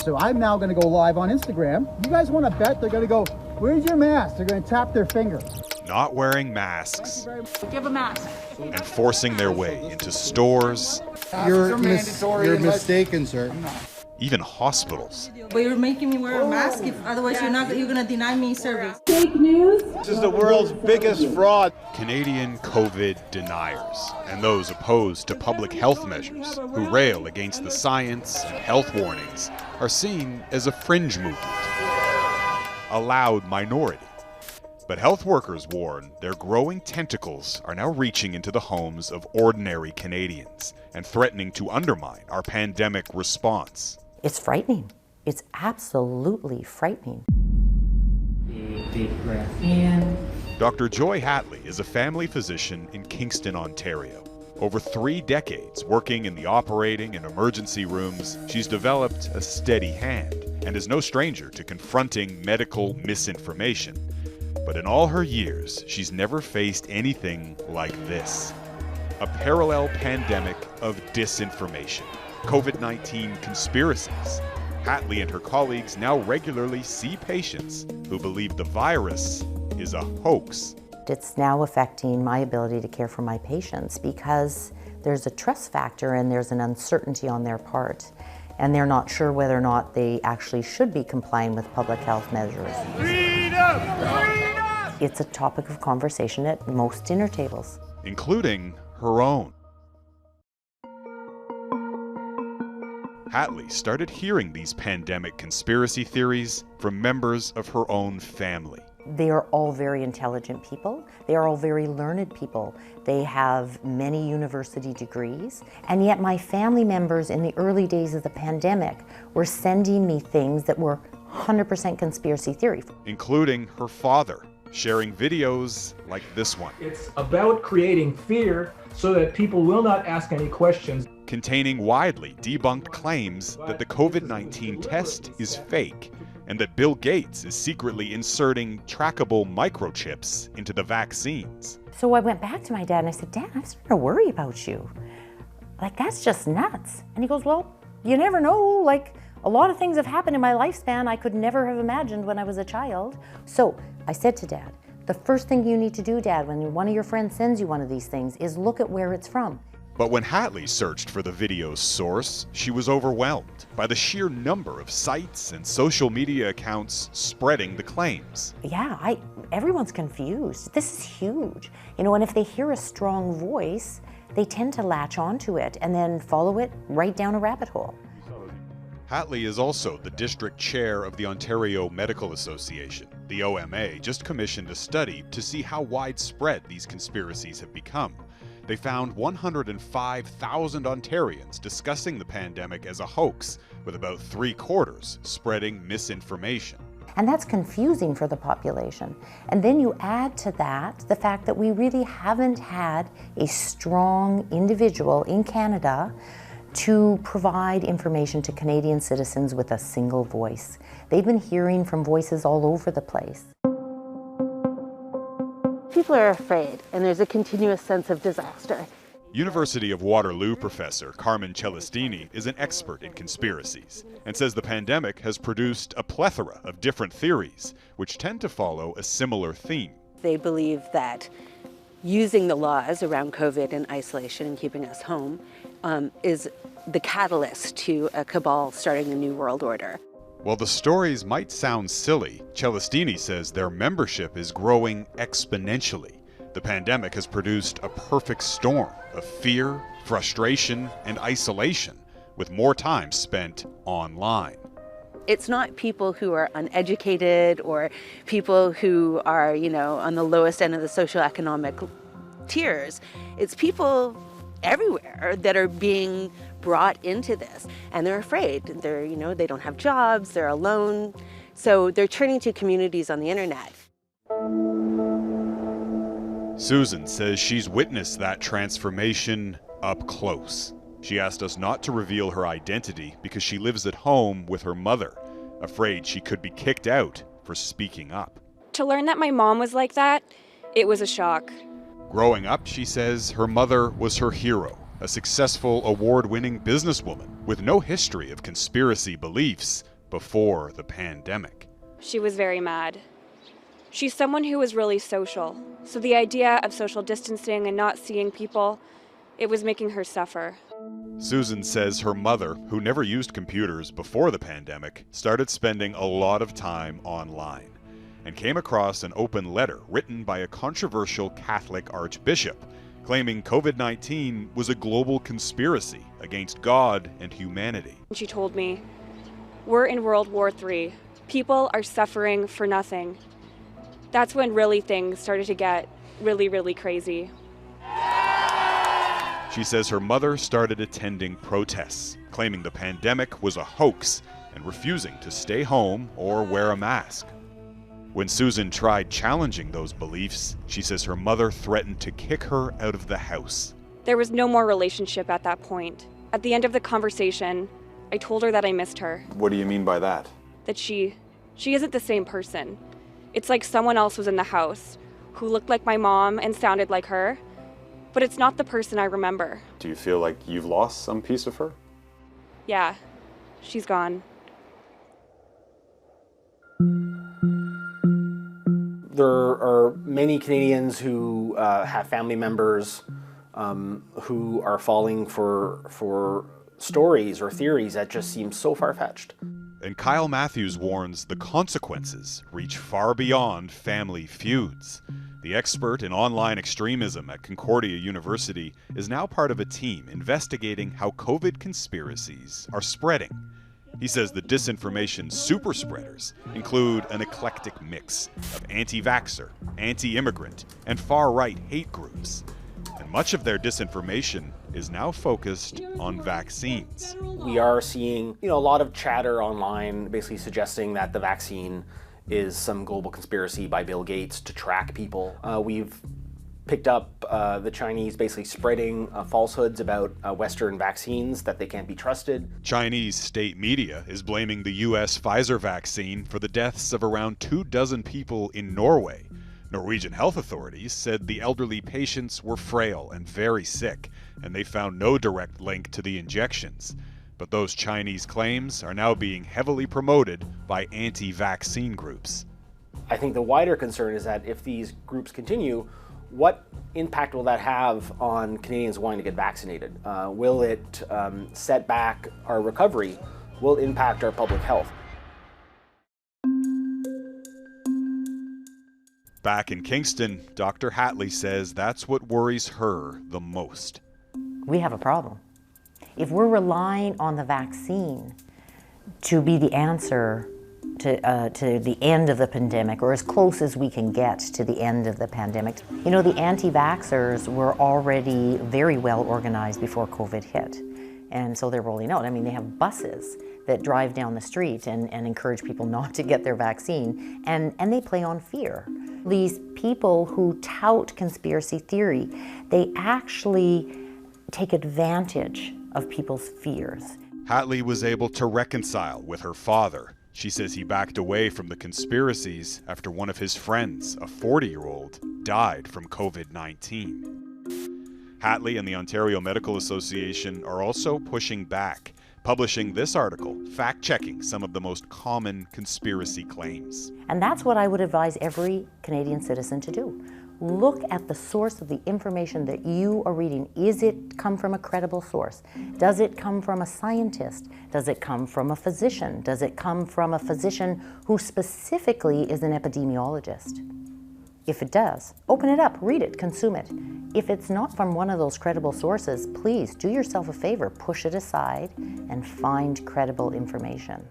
So I'm now going to go live on Instagram. You guys want to bet they're going to go, where's your mask? They're going to tap their finger. Not wearing masks. Give a mask. And forcing their way into stores. You're mistaken, sir. Even hospitals. But you're making me wear a mask, otherwise you're going to deny me service. Fake news. This is the world's biggest fraud. Canadian COVID deniers and those opposed to public health measures who rail against the science and health warnings are seen as a fringe movement, a loud minority. But health workers warn their growing tentacles are now reaching into the homes of ordinary Canadians and threatening to undermine our pandemic response. It's frightening. It's absolutely frightening. Deep breath in. Dr. Joy Hatley is a family physician in Kingston, Ontario. Over 3 decades working in the operating and emergency rooms, she's developed a steady hand and is no stranger to confronting medical misinformation. But in all her years, she's never faced anything like this. A parallel pandemic of disinformation, COVID-19 conspiracies. Hatley and her colleagues now regularly see patients who believe the virus is a hoax. It's now affecting my ability to care for my patients because there's a trust factor and there's an uncertainty on their part. And they're not sure whether or not they actually should be complying with public health measures. Freedom! Freedom! It's a topic of conversation at most dinner tables. Including her own. Hatley started hearing these pandemic conspiracy theories from members of her own family. They are all very intelligent people. They are all very learned people. They have many university degrees. And yet my family members in the early days of the pandemic were sending me things that were 100% conspiracy theory. Including her father, sharing videos like this one. It's about creating fear so that people will not ask any questions. Containing widely debunked claims that the COVID-19 test is fake and that Bill Gates is secretly inserting trackable microchips into the vaccines. So I went back to my dad and I said, Dad, I'm starting to worry about you. Like, that's just nuts. And he goes, well, you never know. Like, a lot of things have happened in my lifespan I could never have imagined when I was a child. So I said to Dad, the first thing you need to do, Dad, when one of your friends sends you one of these things is look at where it's from. But when Hatley searched for the video's source, she was overwhelmed by the sheer number of sites and social media accounts spreading the claims. Yeah, everyone's confused. This is huge. You know, and if they hear a strong voice, they tend to latch onto it and then follow it right down a rabbit hole. Hatley is also the district chair of the Ontario Medical Association. The OMA just commissioned a study to see how widespread these conspiracies have become. They found 105,000 Ontarians discussing the pandemic as a hoax, with about 3/4 spreading misinformation. And that's confusing for the population. And then you add to that the fact that we really haven't had a strong individual in Canada to provide information to Canadian citizens with a single voice. They've been hearing from voices all over the place. People are afraid, and there's a continuous sense of disaster. University of Waterloo professor Carmen Celestini is an expert in conspiracies and says the pandemic has produced a plethora of different theories, which tend to follow a similar theme. They believe that using the laws around COVID and isolation and keeping us home is the catalyst to a cabal starting a new world order. While the stories might sound silly, Celestini says their membership is growing exponentially. The pandemic has produced a perfect storm of fear, frustration, and isolation, with more time spent online. It's not people who are uneducated or people who are, on the lowest end of the socioeconomic tiers. It's people everywhere that are being brought into this, and they're afraid. They don't have jobs, they're alone, so they're turning to communities on the internet. Susan says she's witnessed that transformation up close. She asked us not to reveal her identity because she lives at home with her mother, afraid she could be kicked out for speaking up. To learn that my mom was like that, it was a shock. Growing up, she says, her mother was her hero, a successful award-winning businesswoman with no history of conspiracy beliefs, before the pandemic. She was very mad. She's someone who was really social, so the idea of social distancing and not seeing people, it was making her suffer. Susan says her mother, who never used computers before the pandemic, started spending a lot of time online and came across an open letter written by a controversial Catholic archbishop claiming COVID-19 was a global conspiracy against God and humanity. She told me, "We're in World War III. People are suffering for nothing." That's when really things started to get really, really crazy. She says her mother started attending protests, claiming the pandemic was a hoax and refusing to stay home or wear a mask. When Susan tried challenging those beliefs, she says her mother threatened to kick her out of the house. There was no more relationship at that point. At the end of the conversation, I told her that I missed her, What do you mean by that? that she isn't the same person. It's like someone else was in the house who looked like my mom and sounded like her, but it's not the person I remember. Do you feel like you've lost some piece of her? Yeah, she's gone. There are many Canadians who have family members who are falling for stories or theories that just seem so far-fetched. And Kyle Matthews warns the consequences reach far beyond family feuds. The expert in online extremism at Concordia University is now part of a team investigating how COVID conspiracies are spreading. He says the disinformation superspreaders include an eclectic mix of anti-vaxxer, anti-immigrant, and far-right hate groups. And much of their disinformation is now focused on vaccines. We are seeing, a lot of chatter online basically suggesting that the vaccine is some global conspiracy by Bill Gates to track people. We've picked up the Chinese basically spreading falsehoods about Western vaccines, that they can't be trusted. Chinese state media is blaming the US Pfizer vaccine for the deaths of around 24 people in Norway. Norwegian health authorities said the elderly patients were frail and very sick, and they found no direct link to the injections. But those Chinese claims are now being heavily promoted by anti-vaccine groups. I think the wider concern is that if these groups continue, what impact will that have on Canadians wanting to get vaccinated? Will it set back our recovery? Will it impact our public health? Back in Kingston, Dr. Hatley says that's what worries her the most. We have a problem. If we're relying on the vaccine to be the answer to the end of the pandemic, or as close as we can get to the end of the pandemic. The anti-vaxxers were already very well organized before COVID hit. And so they're rolling out. They have buses that drive down the street and encourage people not to get their vaccine, and they play on fear. These people who tout conspiracy theory, they actually take advantage of people's fears. Hatley was able to reconcile with her father. She says he backed away from the conspiracies after one of his friends, a 40-year-old, died from COVID-19. Hatley and the Ontario Medical Association are also pushing back, publishing this article, fact-checking some of the most common conspiracy claims. And that's what I would advise every Canadian citizen to do. Look at the source of the information that you are reading. Is it come from a credible source? Does it come from a scientist? Does it come from a physician? Does it come from a physician who specifically is an epidemiologist? If it does, open it up, read it, consume it. If it's not from one of those credible sources, please do yourself a favor, push it aside and find credible information.